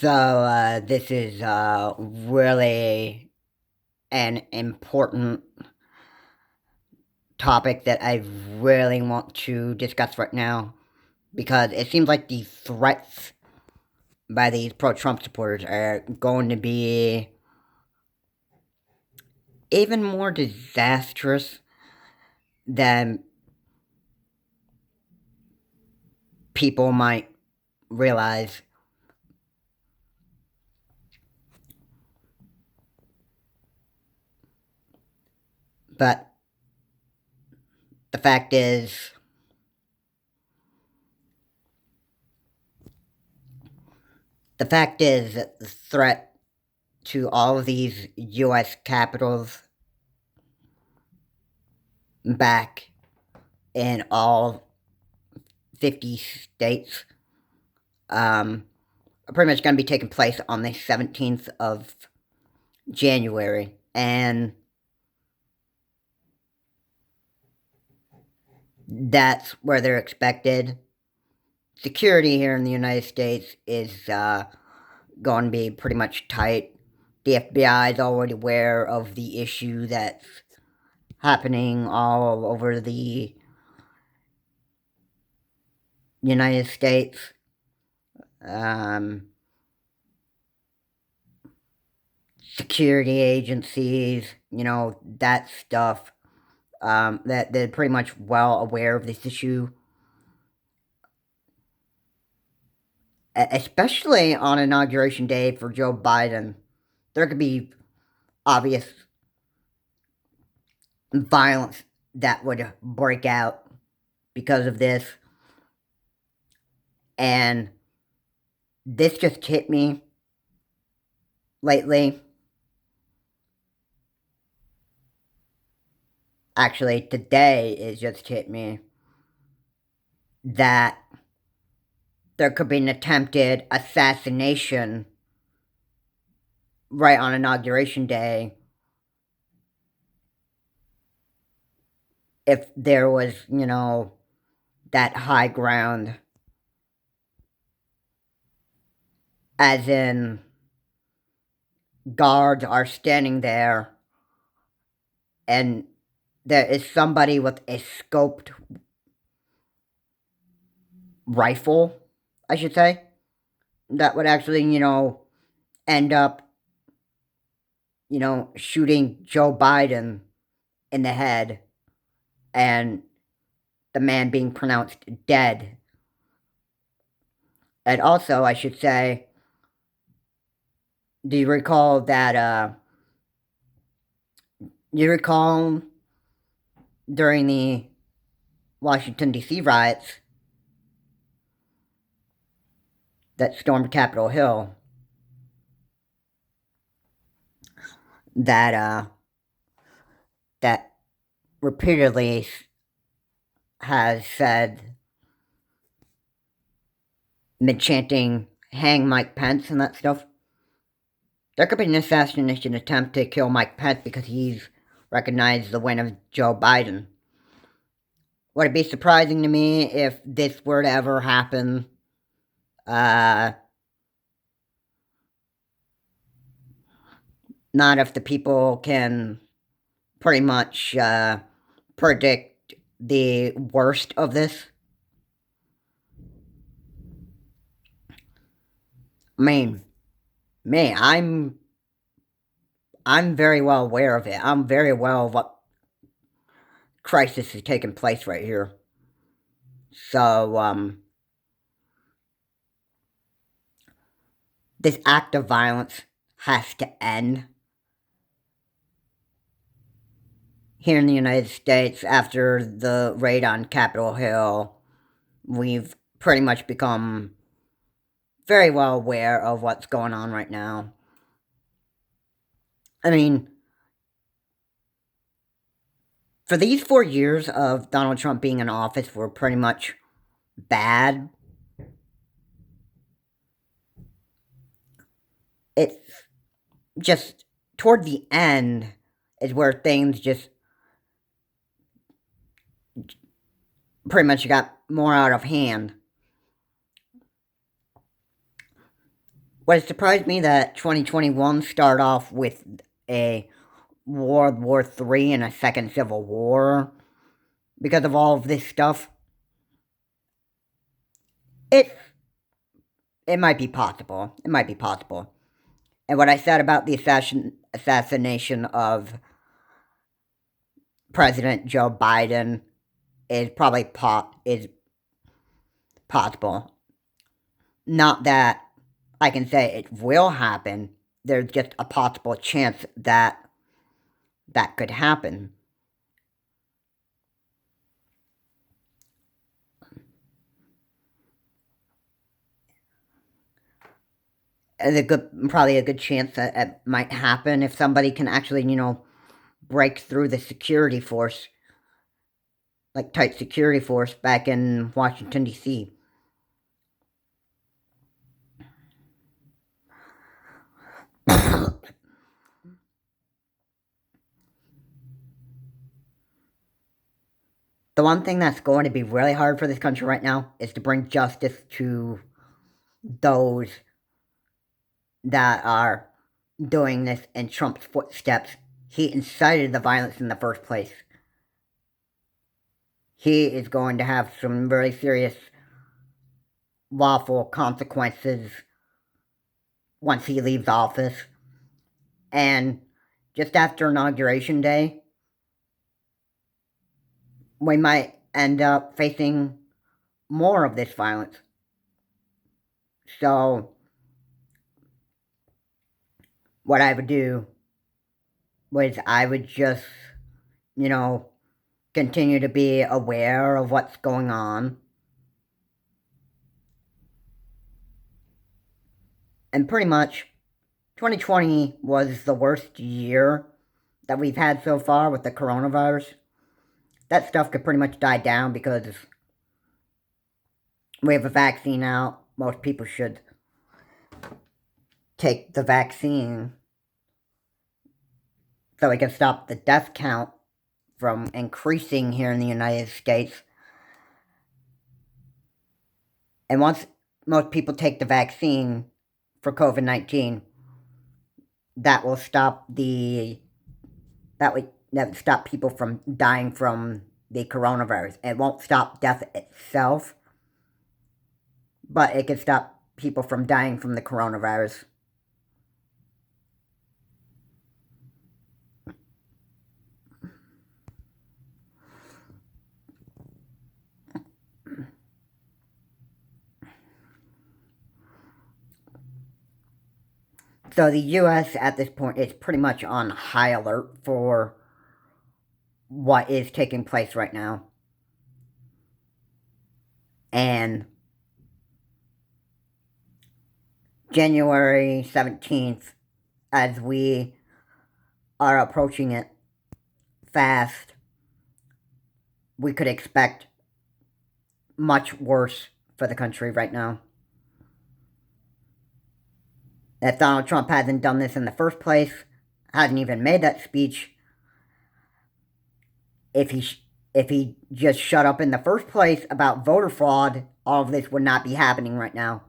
This is really an important topic that I really want to discuss right now because it seems like the threats by these pro Trump supporters are going to be even more disastrous than people might realize. But the fact is, that the threat to all of these U.S. capitals back in all 50 states are pretty much going to be taking place on the 17th of January. And that's where they're expected. Security here in the United States is going to be pretty much tight. The FBI is already aware of the issue that's happening all over the United States. Security agencies, that stuff. That they're pretty much well aware of this issue, especially on Inauguration Day for Joe Biden. There could be obvious violence that would break out because of this. And this just hit me lately. Actually, today it just hit me that there could be an attempted assassination right on Inauguration Day if there was, that high ground. As in, guards are standing there and there is somebody with a scoped rifle, I should say, that would actually, end up, shooting Joe Biden in the head and the man being pronounced dead. And also, I should say, do you recall that, during the Washington, D.C. riots that stormed Capitol Hill, that, that repeatedly has said, been chanting, hang Mike Pence and that stuff. There could be an assassination attempt to kill Mike Pence because he's recognized the win of Joe Biden. Would it be surprising to me if this were to ever happen? Not if the people can pretty much predict the worst of this. I mean, me, I'm very well aware of it. I'm very well of what crisis is taking place right here. So, this act of violence has to end here in the United States. After the raid on Capitol Hill, we've pretty much become very well aware of what's going on right now. I mean, for these 4 years of Donald Trump being in office were pretty much bad. It's just toward the end is where things just pretty much got more out of hand. Well, it surprised me that 2021 started off with a World War III and a second Civil War because of all of this stuff. It it might be possible. It might be possible. And what I said about the assassination of President Joe Biden is probably is possible. Not that I can say it will happen. There's just a possible chance that that could happen. There's probably a good chance that it might happen if somebody can actually, break through the security force, like tight security force back in Washington D.C. The one thing that's going to be really hard for this country right now is to bring justice to those that are doing this in Trump's footsteps. He incited the violence in the first place. He is going to have some very serious lawful consequences once he leaves office. And just after Inauguration Day, we might end up facing more of this violence. So, what I would do was I would just, you know, continue to be aware of what's going on. And pretty much, 2020 was the worst year that we've had so far with the coronavirus. That stuff could pretty much die down because we have a vaccine out. Most people should take the vaccine so we can stop the death count from increasing here in the United States. And once most people take the vaccine for COVID-19, that will stop that would stop people from dying from the coronavirus. It won't stop death itself, but it can stop people from dying from the coronavirus. So the US at this point is pretty much on high alert for what is taking place right now. And January 17th, as we are approaching it fast, we could expect much worse for the country right now. If Donald Trump hasn't done this in the first place, hasn't even made that speech, if he just shut up in the first place about voter fraud, all of this would not be happening right now.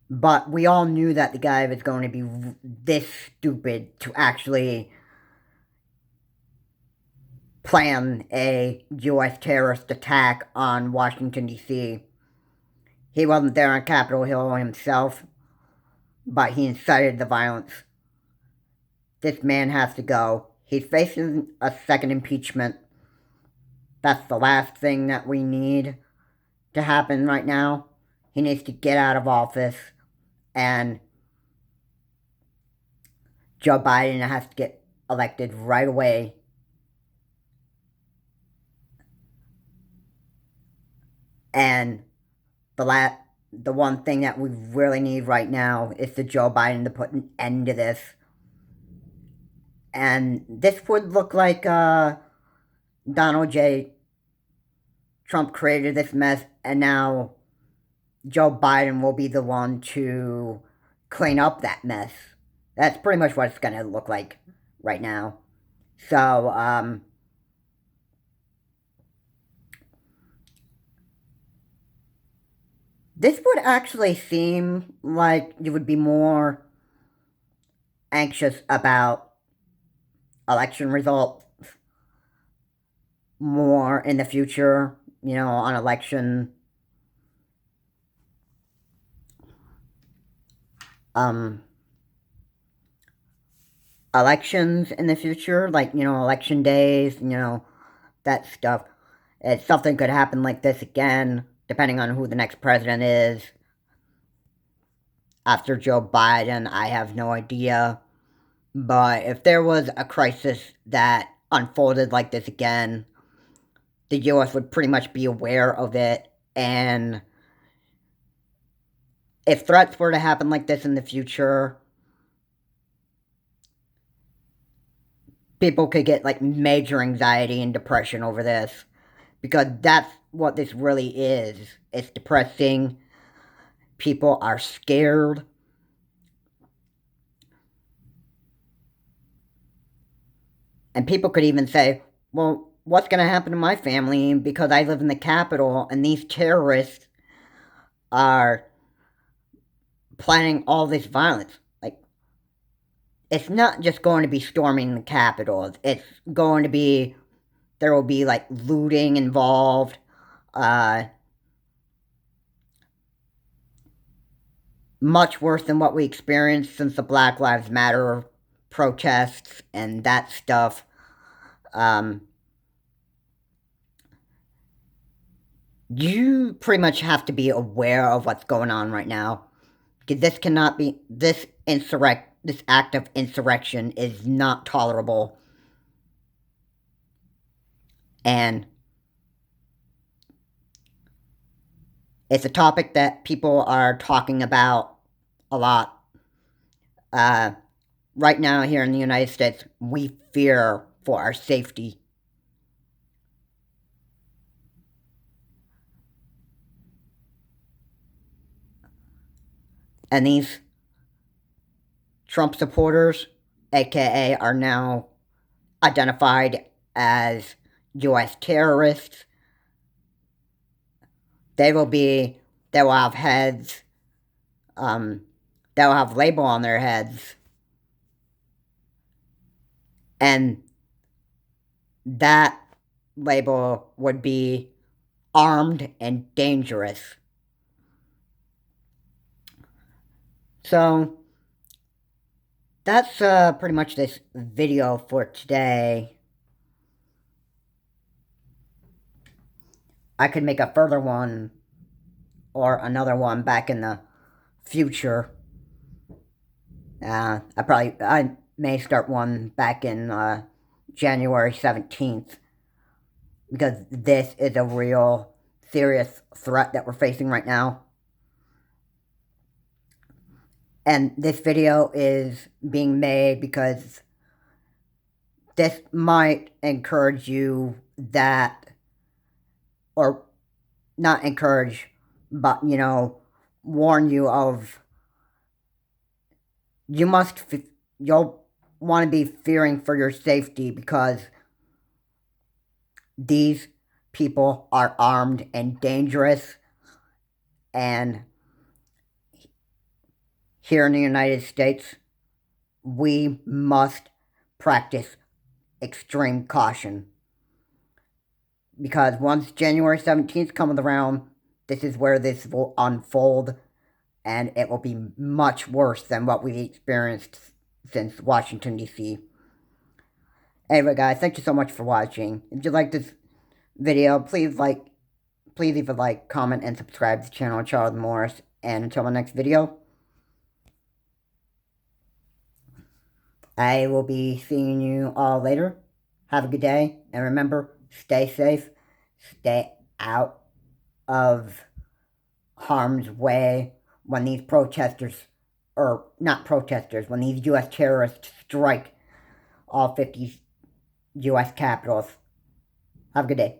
But we all knew that the guy was going to be this stupid to actually plan a U.S. terrorist attack on Washington, D.C. He wasn't there on Capitol Hill himself, but he incited the violence. This man has to go. He's facing a second impeachment. That's the last thing that we need to happen right now. He needs to get out of office, and Joe Biden has to get elected right away. And the one thing that we really need right now is for Joe Biden to put an end to this. And this would look like Donald J. Trump created this mess, and now Joe Biden will be the one to clean up that mess. That's pretty much what it's going to look like right now. So, This would actually seem like you would be more anxious about election results more in the future, on um, elections in the future, like, election days, that stuff. If something could happen like this again, depending on who the next president is. After Joe Biden, I have no idea. But if there was a crisis that unfolded like this again, the US would pretty much be aware of it. And if threats were to happen like this in the future, people could get like major anxiety and depression over this. Because that's what this really is. It's depressing. People are scared. And people could even say, well, what's going to happen to my family because I live in the capital and these terrorists are planning all this violence? Like, it's not just going to be storming the Capitol. It's going to be, there will be like looting involved. Much worse than what we experienced since the Black Lives Matter protests and that stuff. You pretty much have to be aware of what's going on right now. Because this cannot be, this act of insurrection is not tolerable. And it's a topic that people are talking about a lot. Right now, here in the United States, we fear for our safety. And these Trump supporters, aka, are now identified as US terrorists. They will have heads, they'll have label on their heads. And that label would be armed and dangerous. So, that's pretty much this video for today. I could make a further one or another one back in the future. I may start one back in January 17th, because this is a real serious threat that we're facing right now. And this video is being made because this might encourage you that, or not encourage, but, warn you of, you'll want to be fearing for your safety, because these people are armed and dangerous. And here in the United States, we must practice extreme caution. Because once January 17th comes around, this is where this will unfold, and it will be much worse than what we've experienced since Washington, D.C. Anyway, guys, thank you so much for watching. If you like this video, please leave a like, comment, and subscribe to the channel, Charles Morris. And until my next video, I will be seeing you all later. Have a good day, and remember, stay safe, stay out of harm's way when these protesters, or not protesters, when these U.S. terrorists strike all 50 U.S. capitals. Have a good day.